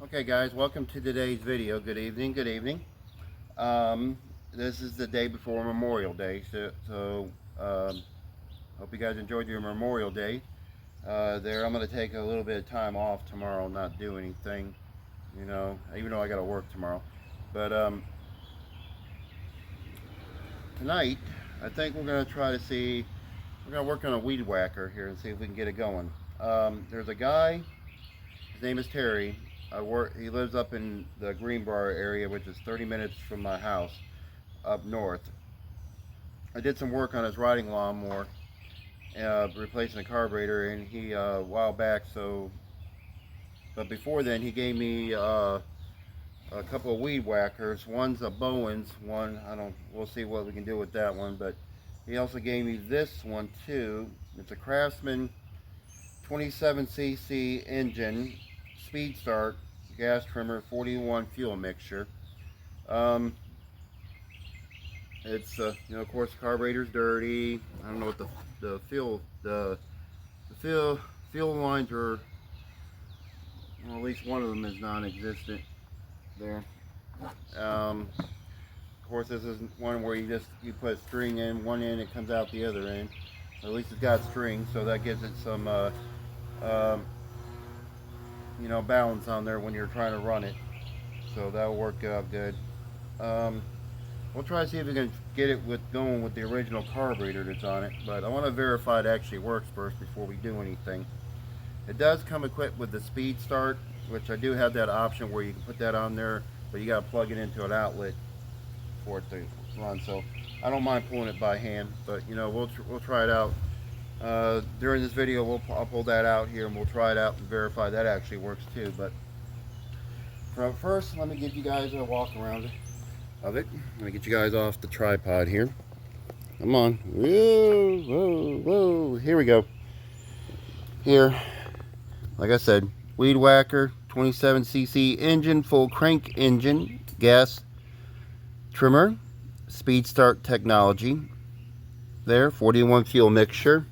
Okay guys, welcome to today's video. Good evening, good evening. This is the day before Memorial Day, so hope you guys enjoyed your Memorial Day. I'm going to take a little bit of time off tomorrow, not do anything, even though I got to work tomorrow. But tonight, I think we're going to we're going to work on a weed whacker here and see if we can get it going. There's a guy, his name is Terry. He lives up in the Greenbrier area, which is 30 minutes from my house up north. I did some work on his riding lawnmower, replacing the carburetor, and he a while back. But before then, he gave me a couple of weed whackers. One's a Bowen's one. We'll see what we can do with that one. But he also gave me this one too. It's a Craftsman 27cc engine, speed start, gas trimmer, 41 fuel mixture. It's of course, the carburetor's dirty. I don't know what the fuel lines are. Well, at least one of them is non-existent there. Of course, this is one where you put a string in one end, it comes out the other end. At least it's got string, so that gives it some balance on there when you're trying to run it. So that'll work out good. We'll try to see if we can get it going with the original carburetor that's on it, but I want to verify it actually works first before we do anything. It does come equipped with the speed start, which I do have that option where you can put that on there, but you got to plug it into an outlet for it to run. So I don't mind pulling it by hand, but we'll try it out. During this video, I'll pull that out here and we'll try it out and verify that actually works too. But first, let me give you guys a walk around of it. Let me get you guys off the tripod here. Come on. Whoa, whoa, whoa. Here we go. Here, like I said, weed whacker, 27cc engine, full crank engine, gas trimmer, speed start technology. There, 41 fuel mixture.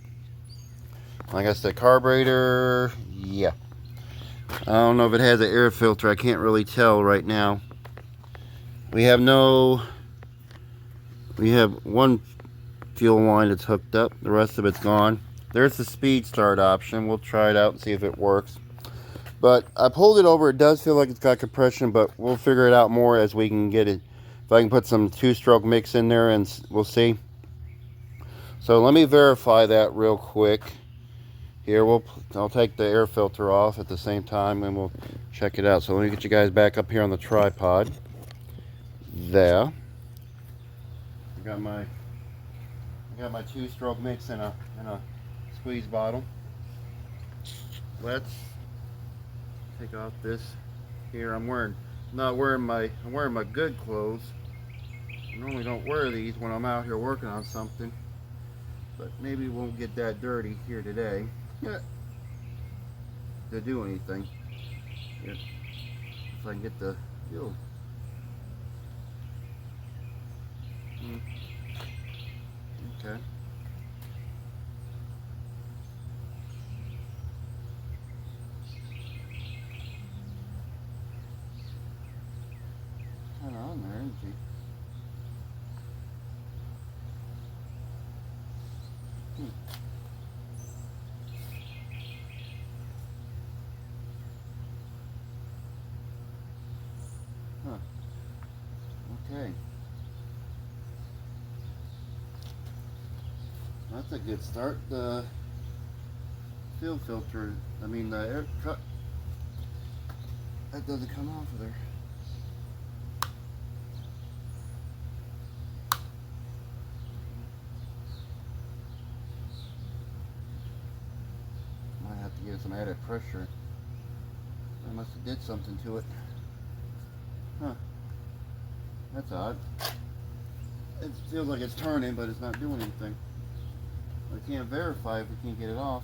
Like I said, carburetor, yeah. I don't know if it has an air filter. I can't really tell right now. We have one fuel line that's hooked up. The rest of it's gone. There's the speed start option. We'll try it out and see if it works. But I pulled it over. It does feel like it's got compression, but we'll figure it out more as we can get it. If I can put some two-stroke mix in there, and we'll see. So let me verify that real quick. Here, I'll take the air filter off at the same time, and we'll check it out. So let me get you guys back up here on the tripod. There. I got my two-stroke mix in a squeeze bottle. Let's take off this. Here, I'm wearing my good clothes. I normally don't wear these when I'm out here working on something, but maybe we won't get that dirty here today. Yeah. To do anything. Here. If I can get the fuel. Okay. Kind of on there, isn't she? Huh. Okay. That's a good start. The fuel filter, the air truck, that doesn't come off of there. Might have to give some added pressure. I must have did something to it. Huh. That's odd. It feels like it's turning, but it's not doing anything. I can't verify if we can't get it off.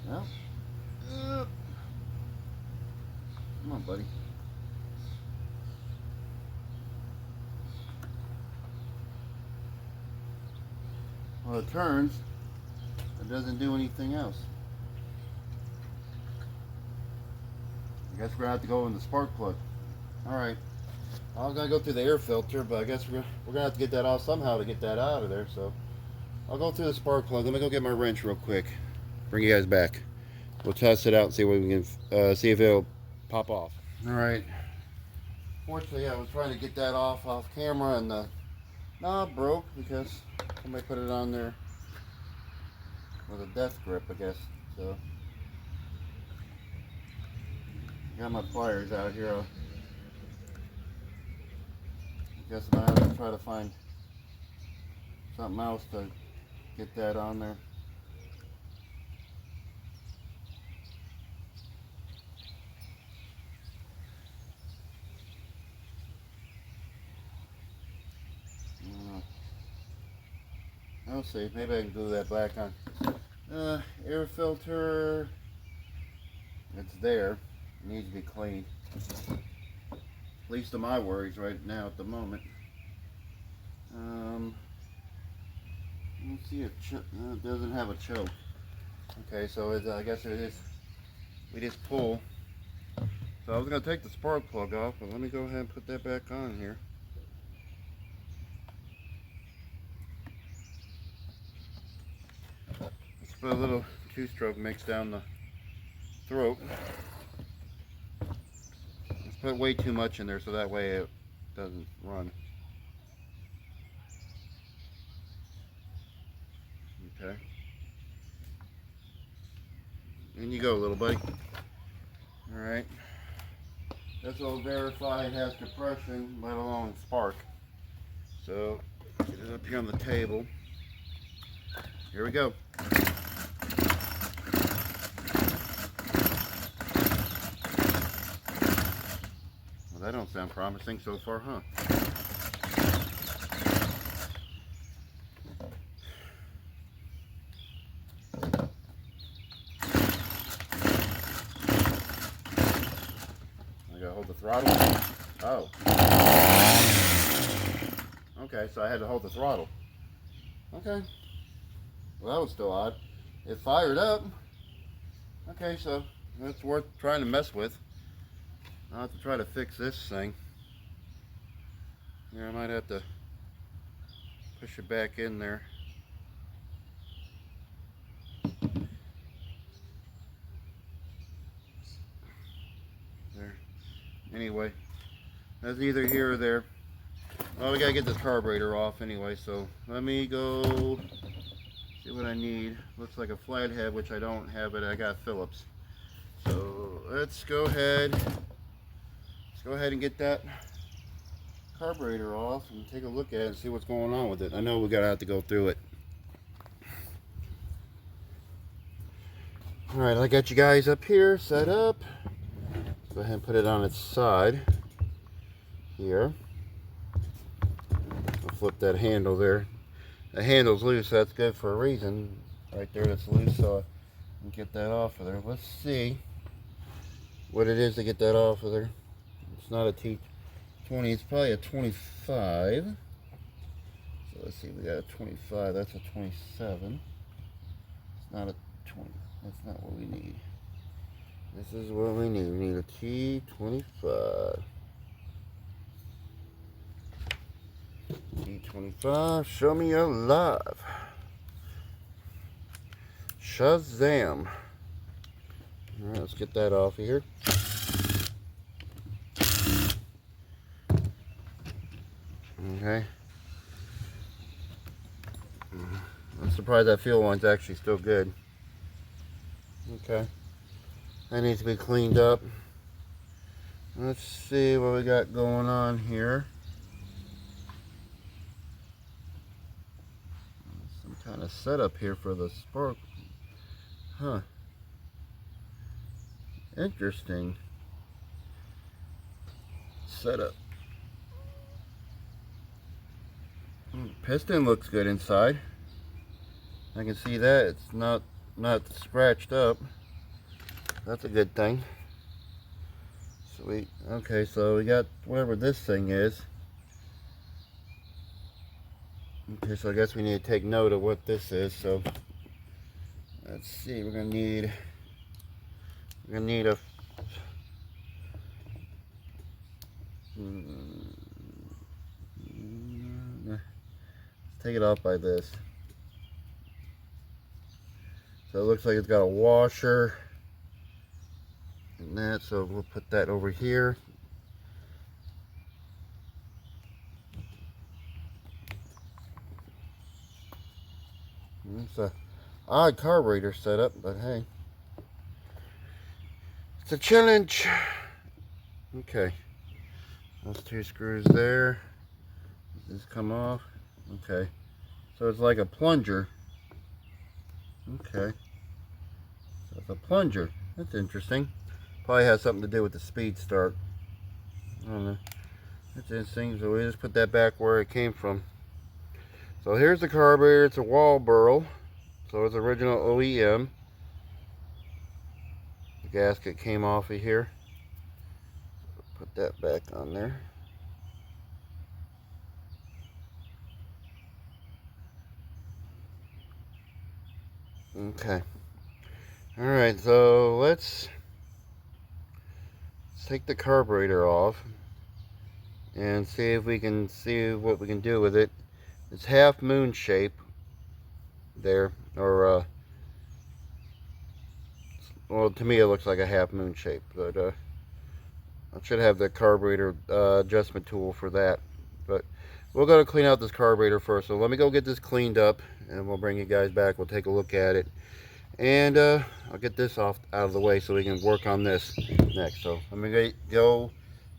Well, come on, buddy. Well, it turns. It doesn't do anything else. I guess we're gonna have to go in the spark plug. All right. I'm gonna go through the air filter, but I guess we're gonna have to get that off somehow to get that out of there. So I'll go through the spark plug. Let me go get my wrench real quick. Bring you guys back. We'll test it out and see what we can see if it'll pop off. All right. Fortunately, I was trying to get that off camera, and the knob broke because somebody put it on there with a death grip, I guess. So got my pliers out here. I guess I'm gonna have to try to find something else to get that on there. I'll see. Maybe I can glue that back on. Air filter. It's there. It needs to be cleaned. At least to my worries right now at the moment. Let's see if it doesn't have a choke. Okay, so I guess it is. We just pull. So I was gonna take the spark plug off, but let me go ahead and put that back on here. Let's put a little 2-stroke mix down the throat. Let's put way too much in there so that way it doesn't run. Okay. In you go, little buddy. Alright. This will verify it has compression, let alone spark. So, get it up here on the table. Here we go. Well, that don't sound promising so far, huh? I gotta hold the throttle. Oh. Okay, so I had to hold the throttle. Okay. Well, that was still odd. It fired up. Okay, so that's worth trying to mess with. I'll have to try to fix this thing. Here, I might have to push it back in there. There. Anyway, that's neither here or there. Well, we gotta get this carburetor off anyway, so let me go see what I need. Looks like a flathead, which I don't have, but I got Phillips. So let's go ahead and get that carburetor off and take a look at it and see what's going on with it. I know we're gonna have to go through it. All right, I got you guys up here set up. Let's go ahead and put it on its side here. I'll flip that handle there. The handle's loose, so that's good for a reason. Right there, that's loose, so I can get that off of there. Let's see what it is to get that off of there. It's not a T20, it's probably a 25. So let's see, we got a 25, that's a 27. It's not a 20, that's not what we need. This is what we need. We need a T25. T25, show me your love. Shazam. Alright, let's get that off of here. Okay. I'm surprised that fuel line's actually still good. Okay. That needs to be cleaned up. Let's see what we got going on here. Some kind of setup here for the spark. Huh. Interesting. Setup. Piston looks good inside. I can see that it's not scratched up. That's a good thing. Sweet. Okay, so we got whatever this thing is. Okay, so I guess we need to take note of what this is. So let's see, we're gonna need a take it off by this. So it looks like it's got a washer and that, so we'll put that over here. It's a odd carburetor setup, but hey, it's a challenge. Okay, those two screws there. Does this come off? Okay, so it's like a plunger. Okay, so it's a plunger. That's interesting. Probably has something to do with the speed start. I don't know. That's interesting. So we just put that back where it came from. So here's the carburetor. It's a wall burl. So it's original OEM. The gasket came off of here. Put that back on there. Okay. Alright, so let's take the carburetor off and see if we can see what we can do with it. It's half moon shape there, or well, to me it looks like a half moon shape, but I should have the carburetor adjustment tool for that. But we're going to clean out this carburetor first, so let me go get this cleaned up and we'll bring you guys back. We'll take a look at it, and I'll get this off out of the way so we can work on this next. So let me go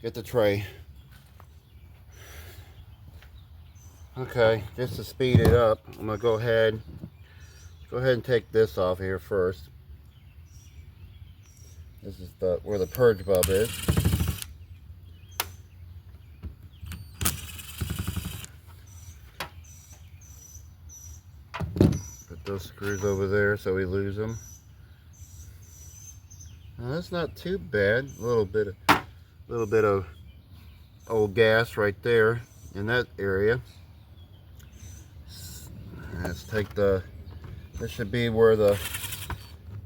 get the tray. Okay, just to speed it up, I'm gonna go ahead and take this off here first. This is where the purge bulb is. Put those screws over there so we lose them. Now that's not too bad. A little bit of old gas right there in that area. Let's take this should be where the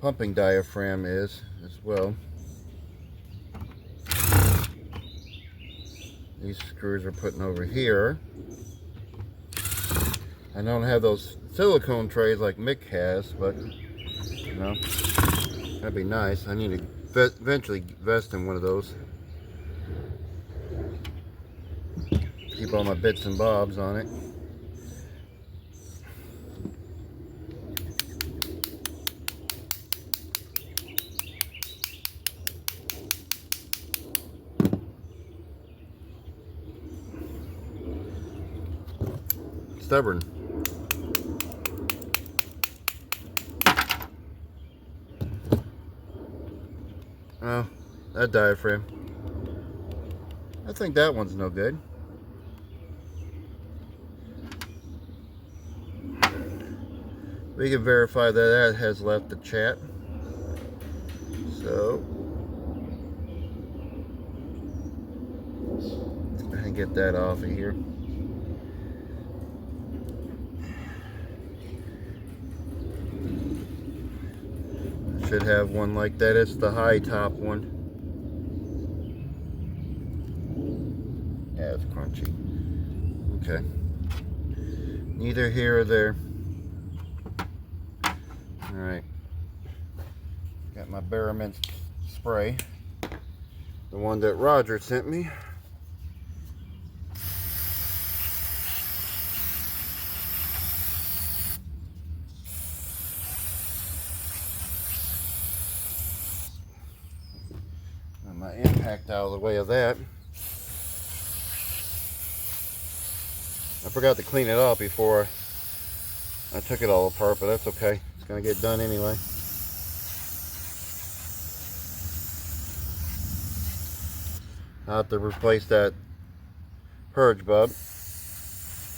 pumping diaphragm is as well. These screws are putting over here. I don't have those silicone trays like Mick has, but you know, that'd be nice. I need to eventually invest in one of those. Keep all my bits and bobs on it. Stubborn. Oh, that diaphragm. I think that one's no good. We can verify that that has left the chat. So, let's go ahead and get that off of here. Should have one like that. It's the high top one. Yeah, it's crunchy. Okay. Neither here or there. Alright. Got my Barrowman spray. The one that Roger sent me. My impact out of the way of that. I forgot to clean it off before I took it all apart, but that's okay. It's gonna get done anyway. I'll have to replace that purge bulb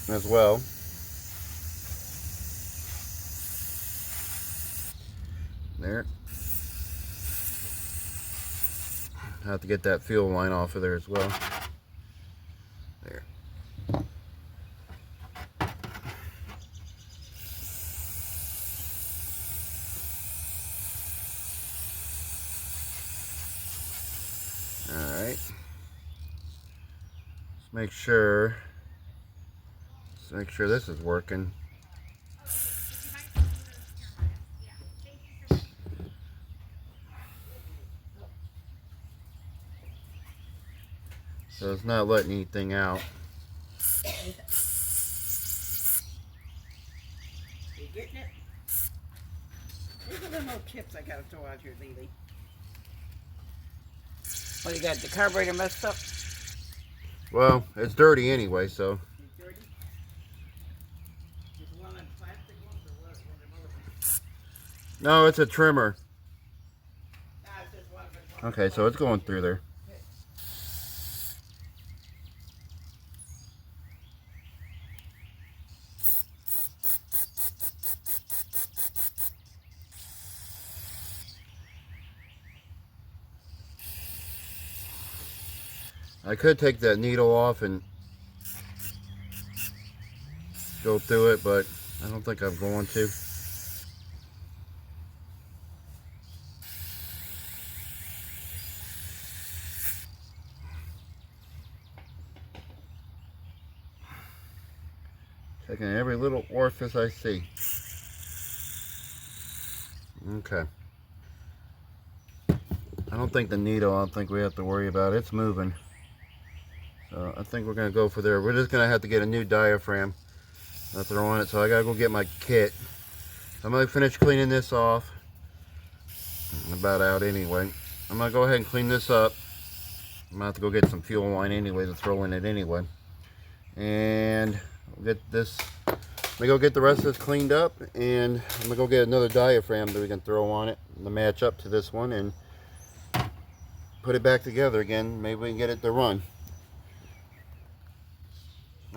as well. There. I have to get that fuel line off of there as well. There. Let's make sure. Let's make sure this is working. So it's not letting anything out. You getting it? These are the little chips I gotta throw out here, Lily. What, you got the carburetor messed up? Well, it's dirty anyway, so. It's dirty? Is one of them plastic ones or what? One of them other ones? No, it's a trimmer. Nah, it's just one of them. Okay, so it's going through there. I could take that needle off and go through it, but I don't think I'm going to. Checking every little orifice I see. Okay. I don't think we have to worry about it. It's moving. So I think we're going to go for there. We're just going to have to get a new diaphragm. I'll throw on it. So I got to go get my kit. I'm going to finish cleaning this off. I'm about out anyway. I'm going to go ahead and clean this up. I'm going to have to go get some fuel line anyway to throw in it anyway. And we'll get this. Let me go get the rest of this cleaned up. And I'm going to go get another diaphragm that we can throw on it to match up to this one. And put it back together again. Maybe we can get it to run.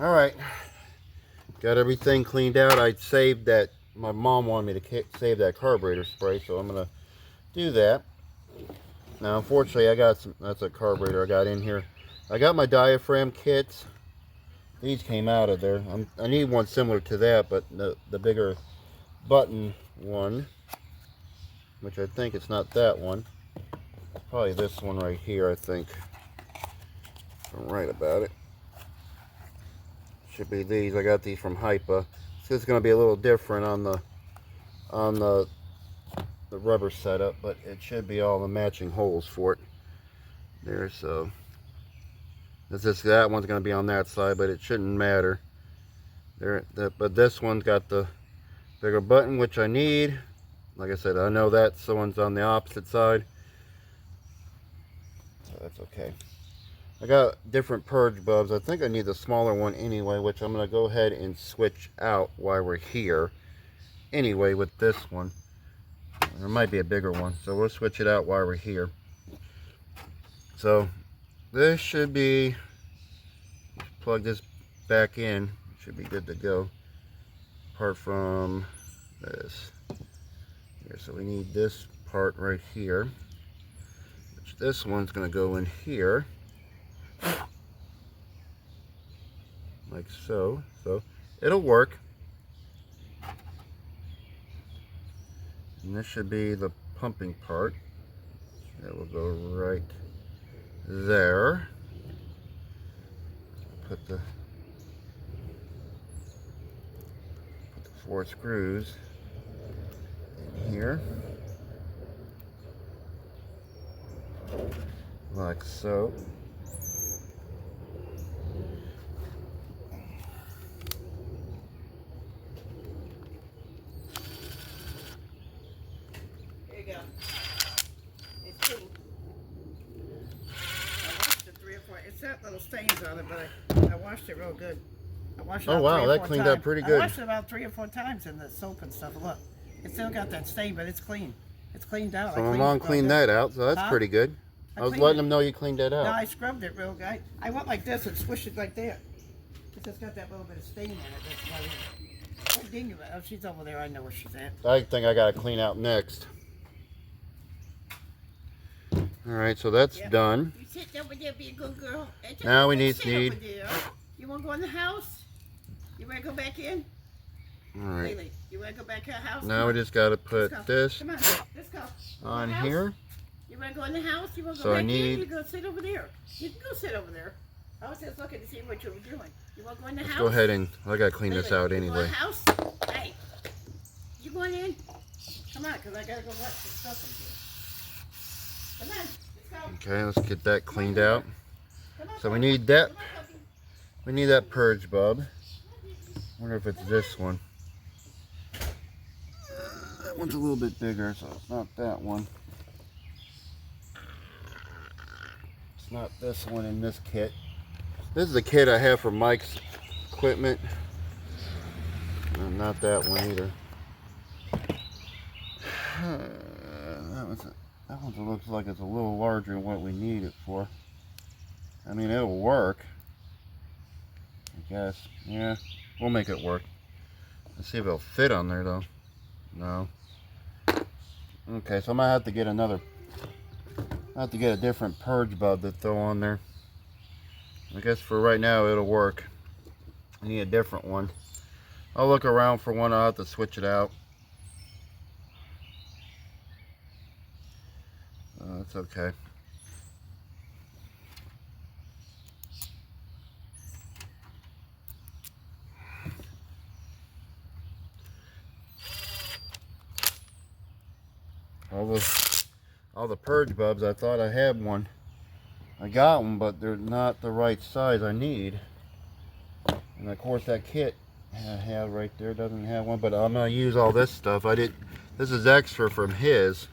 All right, got everything cleaned out. I saved that. My mom wanted me to save that carburetor spray, so I'm gonna do that. Now, unfortunately, I got some. That's a carburetor I got in here. I got my diaphragm kits. These came out of there. I need one similar to that, but the bigger button one, which I think it's not that one. Probably this one right here. I think. I'm right about it. Should be these. I got these from Hypa. So it's going to be a little different on the rubber setup, but it should be all the matching holes for it. There, so that one's going to be on that side, but it shouldn't matter. But this one's got the bigger button, which I need. Like I said, I know that someone's on the opposite side, so that's okay. I got different purge bulbs. I think I need the smaller one anyway, which I'm going to go ahead and switch out while we're here. Anyway, with this one. There might be a bigger one, so we'll switch it out while we're here. So, this should be, plug this back in, should be good to go. Apart from this. Here, so we need this part right here. Which this one's going to go in here. Like so. So it'll work. And this should be the pumping part. That will go right there. Put the 4 screws in here. Like so. There you go. It's two. I washed it 3 or 4. It's got little stains on it, but I washed it real good. I washed it oh wow, that cleaned up pretty good. I washed it about 3 or 4 times in the soap and stuff. Look, it's still got that stain, but it's clean. It's cleaned out. So my mom cleaned that out, so that's pretty good. I was letting them know you cleaned that out. No, I scrubbed it real good. I went like this and swished it like that. It's got that little bit of stain in it. That's why. Oh, dang it. Oh, she's over there. I know where she's at. I think I got to clean out next. Alright, so that's done. You sit over there, be a good girl. Now we need. You want to go in the house? You want to go back in? Alright. Haley, you want to go back to the house? Now we just got to put this Come on, let's go. on here. You want to go in the house? You want to So go I back need- here? You go sit over there. You can go sit over there. I was just looking to see what you were doing. You want to go in the Let's house? go ahead and I gotta clean this out You go in anyway. the house? Hey, you going in? Come on, because I got to go watch the stuff in here. Come on, let's go. Okay, let's get that cleaned out. Come on, So we puppy. need that. Come on, puppy. We need that purge bulb. Wonder if it's this one. That one's a little bit bigger, so it's not that one. It's not this one in this kit. This is the kit I have for Mike's equipment. No, not that one either. That one looks like it's a little larger than what we need it for. I mean, it'll work, I guess. Yeah, we'll make it work. Let's see if it'll fit on there though. No. Okay, so I might have to get another. I have to get a different purge bulb to throw on there. I guess for right now it'll work. I need a different one. I'll look around for one. I'll have to switch it out. That's okay. All the purge bulbs, I thought I had one. I got one, but they're not the right size I need. And of course that kit I have right there doesn't have one, but I'm gonna use all this stuff. This is extra from his.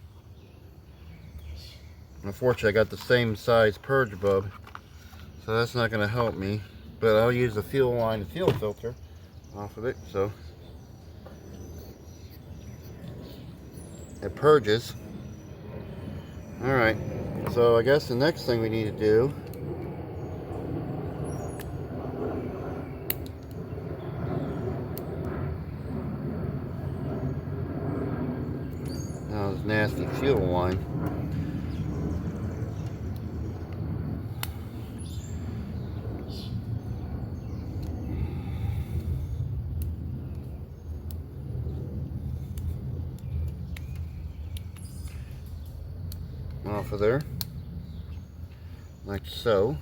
Unfortunately, I got the same size purge bulb, so that's not gonna help me. But I'll use the fuel line and fuel filter off of it, so it purges. Alright, so I guess the next thing we need to do now is nasty fuel line. Off of there, like so.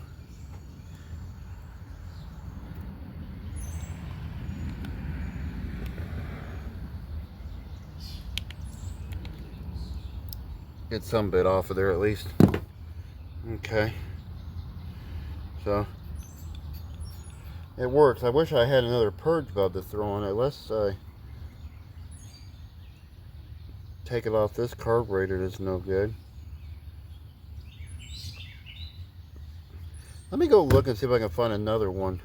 Get some bit off of there at least. Okay, so it works. I wish I had another purge bulb to throw on it. Let's take it off this carburetor. That's no good. Let me go look and see if I can find another one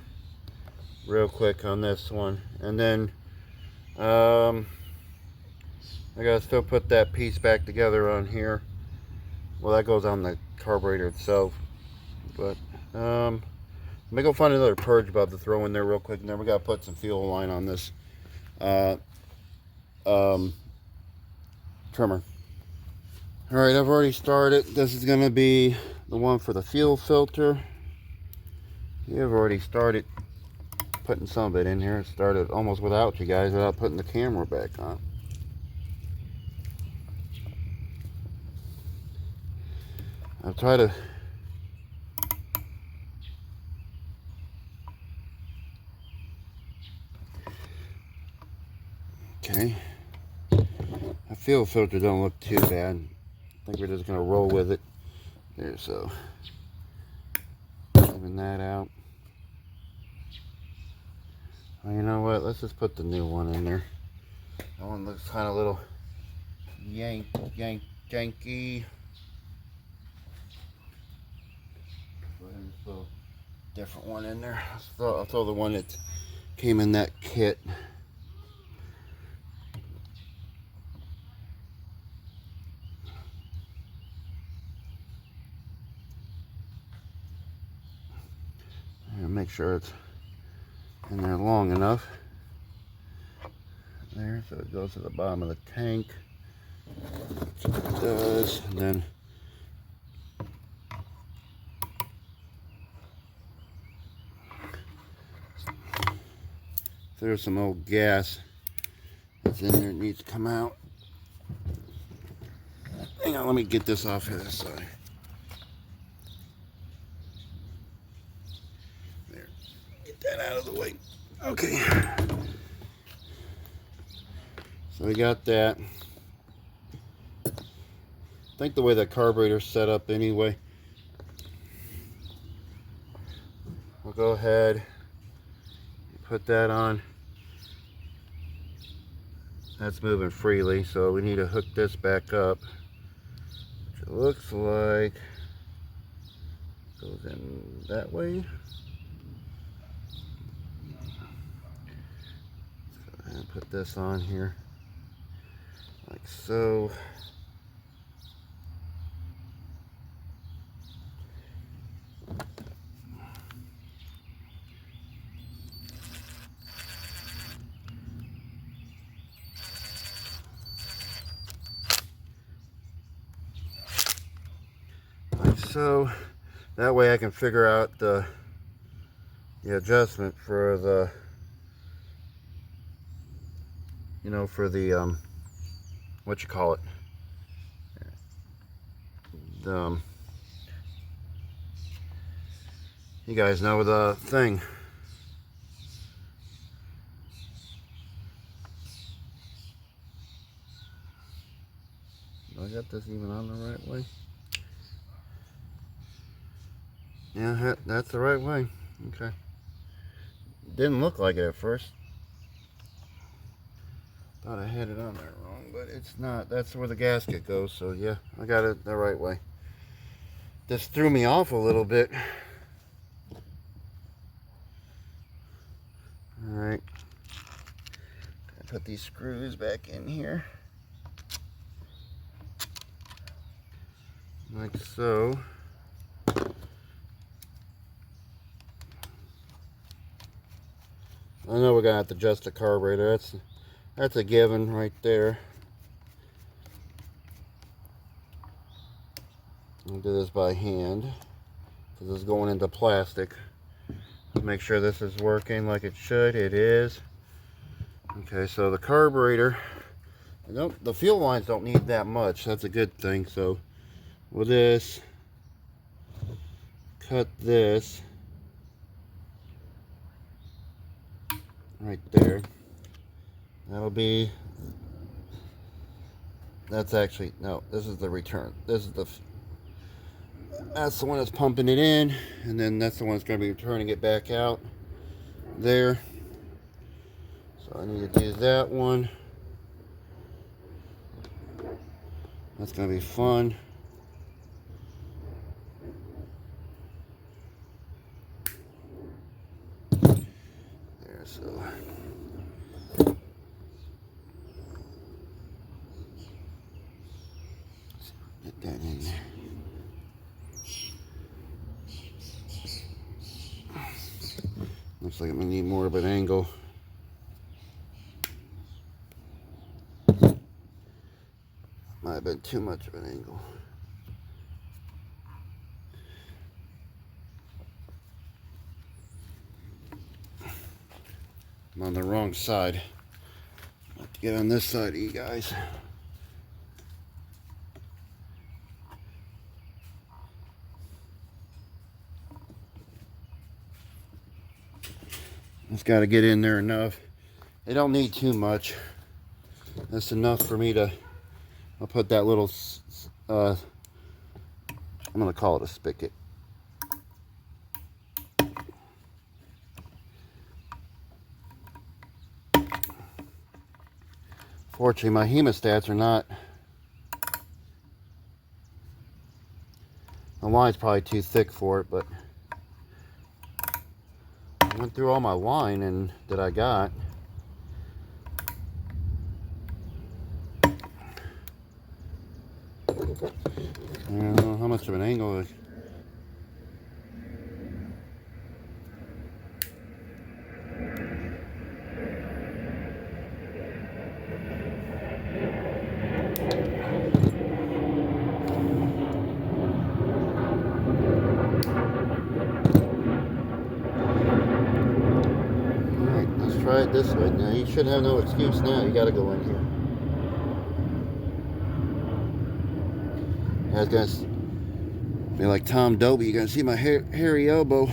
real quick on this one. And then I gotta still put that piece back together on here. Well, that goes on the carburetor itself. But let me go find another purge bulb to throw in there real quick. And then we gotta put some fuel line on this trimmer. Alright, I've already started. This is gonna be the one for the fuel filter. You've already started putting some of it in here. It started almost without you guys, without putting the camera back on. I'll try to okay. The fuel filter don't look too bad. I think we're just gonna roll with it. There, so even that out. Well, you know what? Let's just put the new one in there. That one looks kind of a little janky. Go ahead and put a different one in there. I'll throw the one that came in that kit. And make sure it's in there long enough. There, so it goes to the bottom of the tank. That's what it does. And then if there's some old gas that's in there, it needs to come out. Hang Now let me get this off of this side. There. Get that out of the way. Okay. So we got that. I think the way that carburetor's set up anyway. We'll go ahead, put that on. That's moving freely, so we need to hook this back up. Which it looks like goes in that way. Let's go ahead and put this on here, like so. So that way I can figure out the adjustment for the, you know, for the what you call it, the you guys know the thing. Do I got this even on the right way? Yeah, that's the right way. Okay. Didn't look like it at first. Thought I had it on there wrong, but it's not. That's where the gasket goes, so yeah, I got it the right way. This threw me off a little bit. Alright. Put these screws back in here. Like so. I know we're gonna have to adjust the carburetor. That's a given right there. I'll do this by hand because it's going into plastic. Make sure this is working like it should. It is. Okay, so the carburetor, the fuel lines don't need that much. That's a good thing. So with this, cut this right there. That'll be, that's actually, no, this is the return. This is that's the one that's pumping it in, and then that's the one that's going to be returning it back out there. So I need to do that one. That's going to be fun. There, so get that in there. Looks like I'm going to need more of an angle. Might have been too much of an angle. I'm on the wrong side. I have to get on this side of you guys. It's got to get in there enough. They don't need too much. That's enough for me to, I'll put that little, I'm going to call it a spigot. Fortunately, my hemostats are not, the line's probably too thick for it, but I went through all my line and that I got. I don't know how much of an angle. Alright, let's try it this way. Now you should have no excuse now. You gotta go in here. guys gonna be like Tom Dobie. You're gonna see my hairy elbow.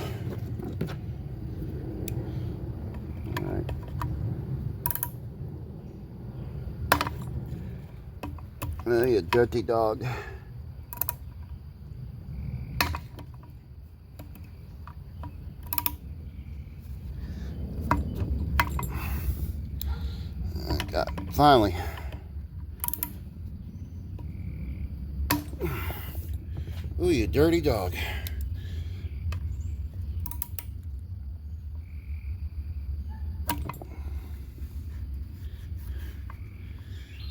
Alright. Oh, you dirty dog. I got it. Finally. Ooh, you dirty dog.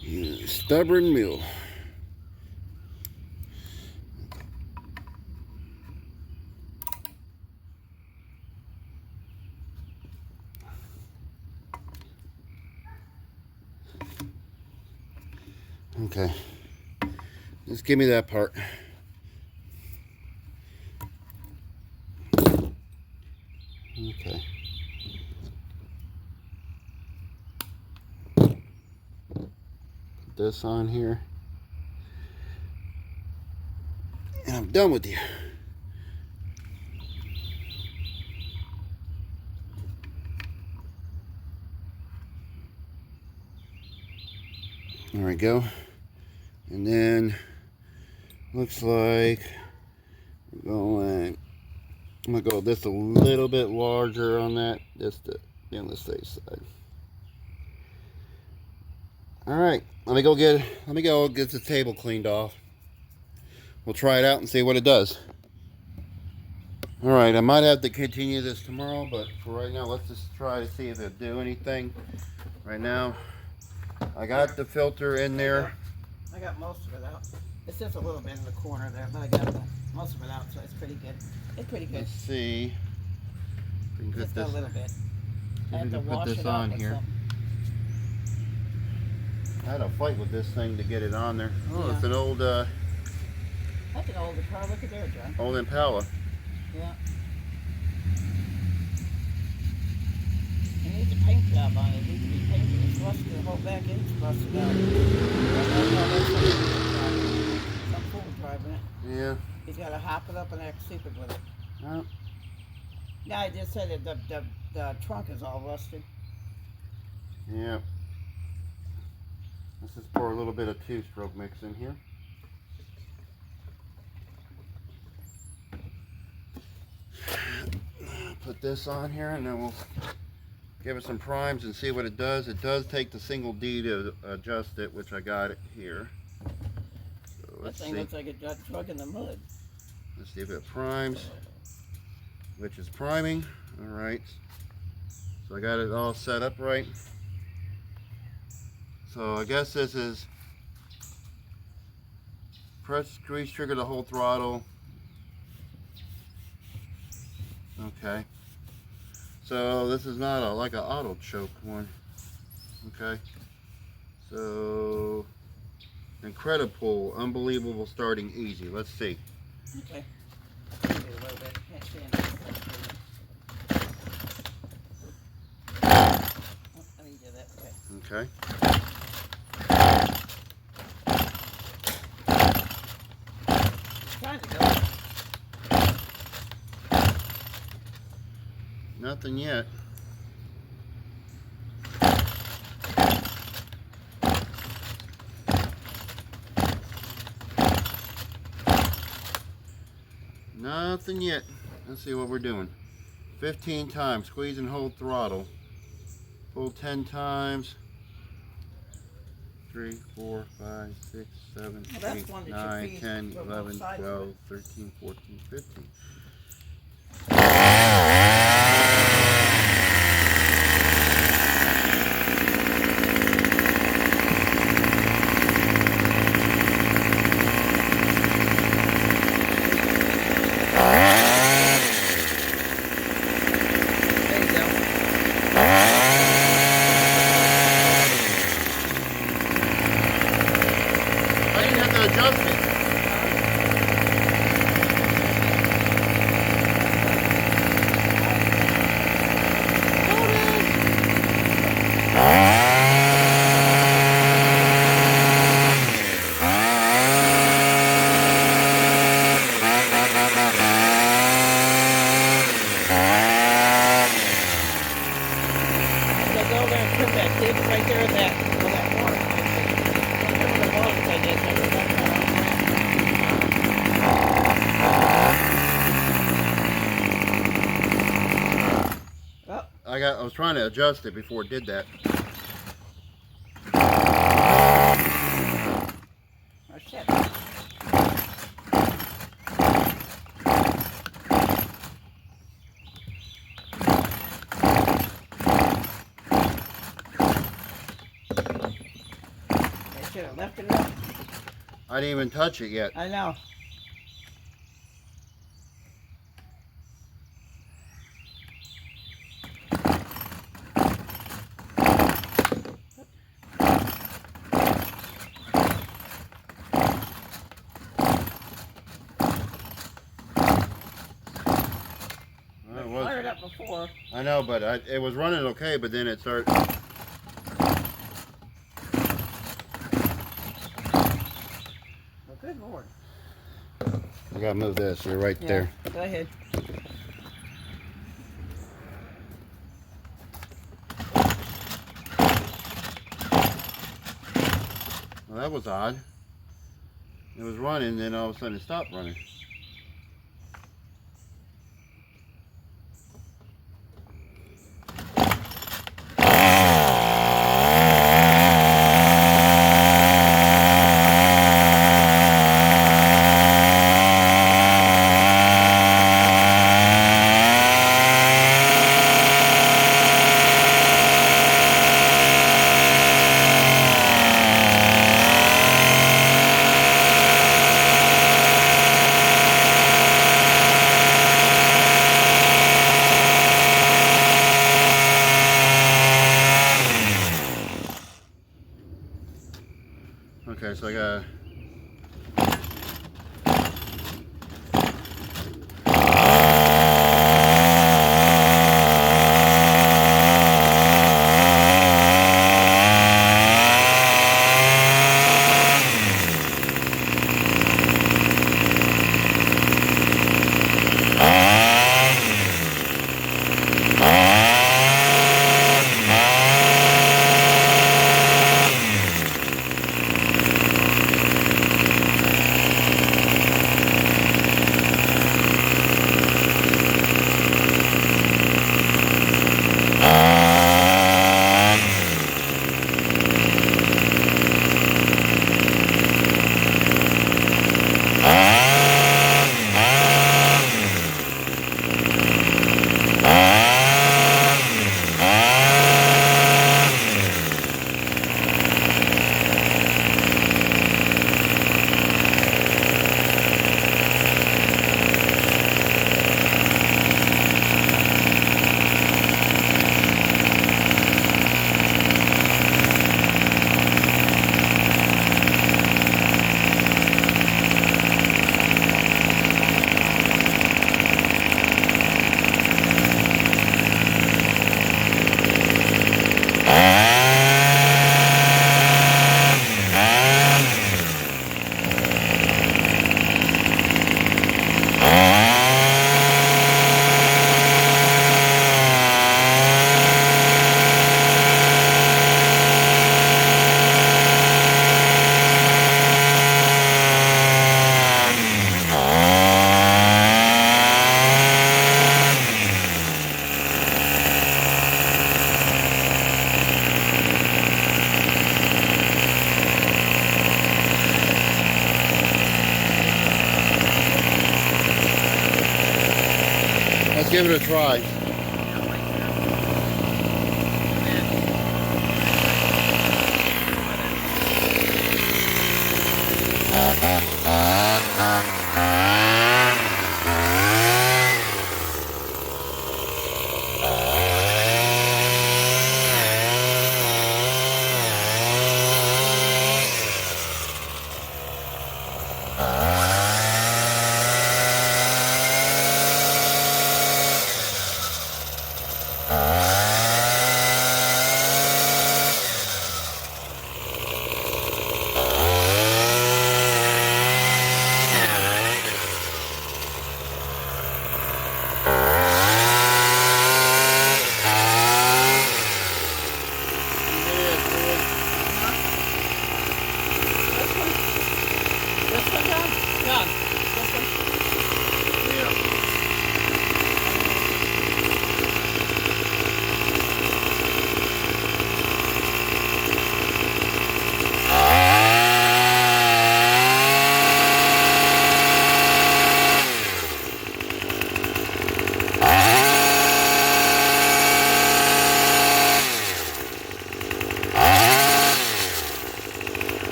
You stubborn mule. Okay. Just give me that part. Okay. Put this on here. And I'm done with you. There we go. And then looks like we're going, I'm gonna go this a little bit larger on that, just to be on the safe side. All right, let me go get the table cleaned off. We'll try it out and see what it does. All right, I might have to continue this tomorrow, but for right now, let's just try to see if it'll do anything. Right now, I got the filter in there. I got most of it out. It's just a little bit in the corner there, but I got most of it out, so it's pretty good. It's pretty good. Let's see. If we can Just get a this. little bit. I We have to can put wash this it on out here. I had a fight with this thing to get it on there. Oh, Yeah. it's an old That's an old car. Look at there, John. old Impala. Yeah. It needs a paint job on it. It needs to be painted. It's rusted. The whole back end's rusted out. Some fool driving it. Yeah. He's got to hop it up and act stupid with it. Well, Yeah, I just said that the trunk is all rusted. yeah. Let's just pour a little bit of two-stroke mix in here. Put this on here and then we'll give it some primes and see what it does. It does take the single D to adjust it, which I got it here. So That let's thing see. looks like it got truck in the mud. Let's see if it primes, which is priming. All right. So I got it all set up right. So I guess this is press grease trigger to hold throttle. Okay. So this is not like an auto choke one. Okay. So incredible, unbelievable, starting easy. Let's see. Okay. Maybe a little bit. Can't stand it. Oh, let me do that. Okay. Okay. It's trying to go. Nothing yet. Nothing yet. Let's see what we're doing. 15 times. Squeeze and hold throttle. Pull 10 times. 3, 4, 5, 6, 7, Well, that's 8, one that you 9, feed 10, from 11, both sides of 12, it. 13, 14, 15. There you go. I didn't have to adjust it. I was trying to adjust it before it did that. Oh shit. I should have left it up. I didn't even touch it yet. I know. Fired up before. I know, but it was running okay, but then it started. Well, good Lord. I gotta move this. You're right there. Go ahead. Well, that was odd. It was running, then all of a sudden it stopped running. Okay, so I got. Let's give it a try.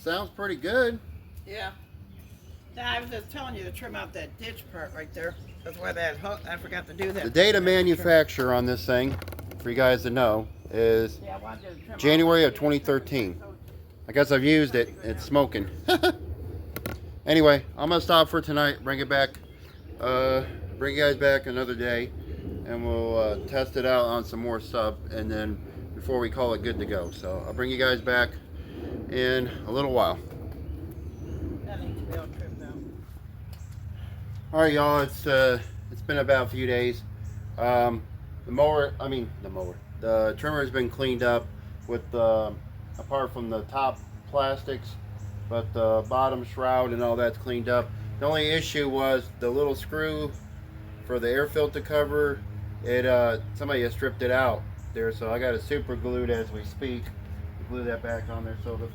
sounds pretty good. Yeah. Now, I was just telling you to trim out that ditch part right there. That's where that hook, I forgot to do that. The date of manufacture on this thing, for you guys to know, is Yeah, I wanted to trim January all of that. 2013. I guess I've used it. It's smoking. Anyway, I'm gonna stop for tonight. Bring it back. Bring you guys back another day, and we'll test it out on some more stuff, and then before we call it good to go. So I'll bring you guys back in a little while. That needs to be all trimmed out. All right, y'all. It's been about a few days. The trimmer has been cleaned up with apart from the top plastics, but the bottom shroud and all that's cleaned up. The only issue was the little screw for the air filter cover. Somebody has stripped it out there, so I got it super glued as we speak. Glue that back on there. So let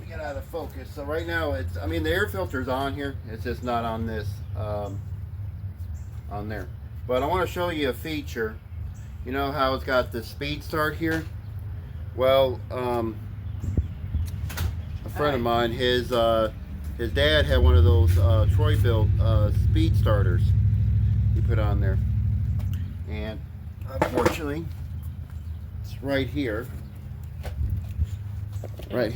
me get out of focus. So right now the air filter's on here. It's just not on this on there. But I want to show you a feature. You know how it's got the speed start here? Well, a friend of mine, his dad had one of those Troy built speed starters he put on there, and unfortunately it's right here, it's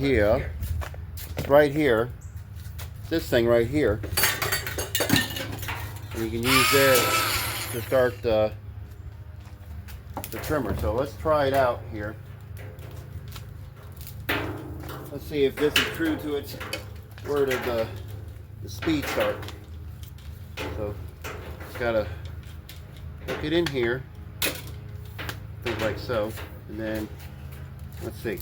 this thing right here, and you can use that to start the trimmer. So let's try it out here. Let's see if this is true to its word of the speed start. So just gotta hook it in here, things like so, and then let's see.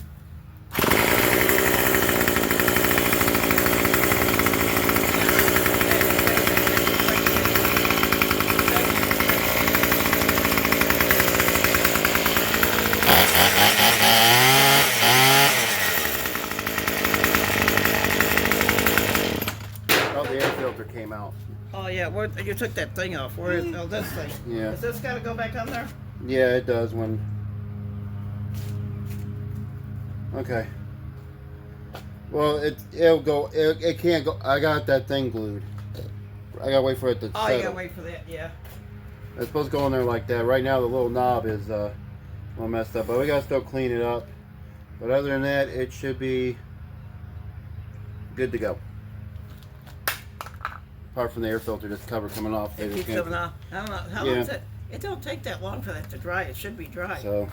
Came out. Oh yeah, you took that thing off. Where is this thing? Yeah. Is this got to go back on there? Yeah, it does when. Okay. Well, it'll go. It can't go. I got that thing glued. I gotta wait for it to settle. Oh, you gotta wait for that. Yeah. It's supposed to go in there like that. Right now, the little knob is all messed up, but we gotta still clean it up. But other than that, it should be good to go. Apart from the air filter, this cover coming off. It keeps coming off. I don't know. How long is it? It don't take that long for that to dry. It should be dry. So,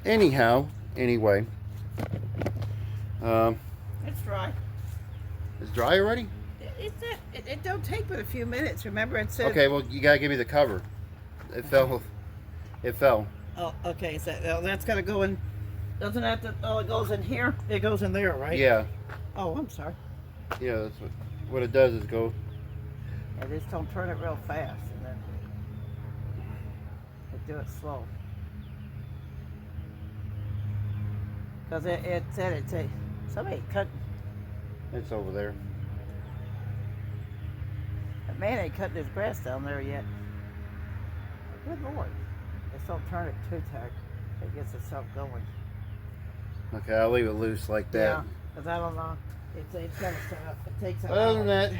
anyway. It's dry. It's dry already? It don't take but a few minutes. Remember it said... Okay, well, you gotta give me the cover. It fell. Oh, okay. So that's gotta go in... Doesn't that... Oh, it goes in here? It goes in there, right? Yeah. Oh, I'm sorry. Yeah, that's what it does is go. I just don't turn it real fast, and then do it slow. Because it said somebody cut. It's over there. A man ain't cutting his grass down there yet. Good Lord. Just don't turn it too tight. It gets itself going. Okay, I'll leave it loose like that. Yeah, because I don't know. It's got to set up. It takes an Other than hour. that,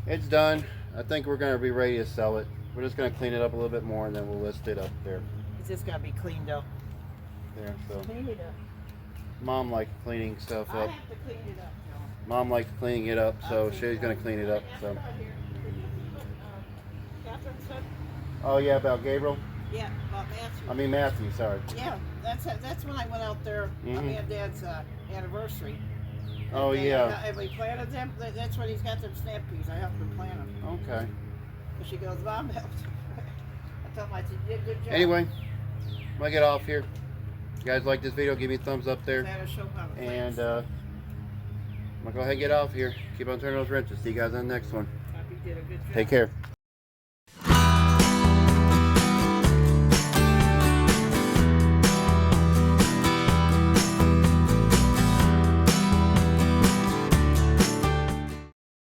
it's done. I think we're going to be ready to sell it. We're just going to clean it up a little bit more, and then we'll list it up there. It's just got to be cleaned up. There, so. Clean it up. Mom likes cleaning stuff I up. have to clean it up, John. Mom likes cleaning it up, so she's going to clean it up. So. Catherine said? Oh, yeah, about Gabriel? Yeah, about Matthew. I mean, Matthew, sorry. Yeah, that's when I went out there on me and Dad's anniversary. Oh, And yeah. and we planted them. That's when he's got them snap peas. I helped him plant them. Okay. And she goes, Mom helped. I told him, I said, you did a good job. Anyway, I'm going to get off here. If you guys like this video, give me a thumbs up there. That'll show how the And plants. I'm going to go ahead and get off here. Keep on turning those wrenches. See you guys on the next one. Happy did a good job. Take care.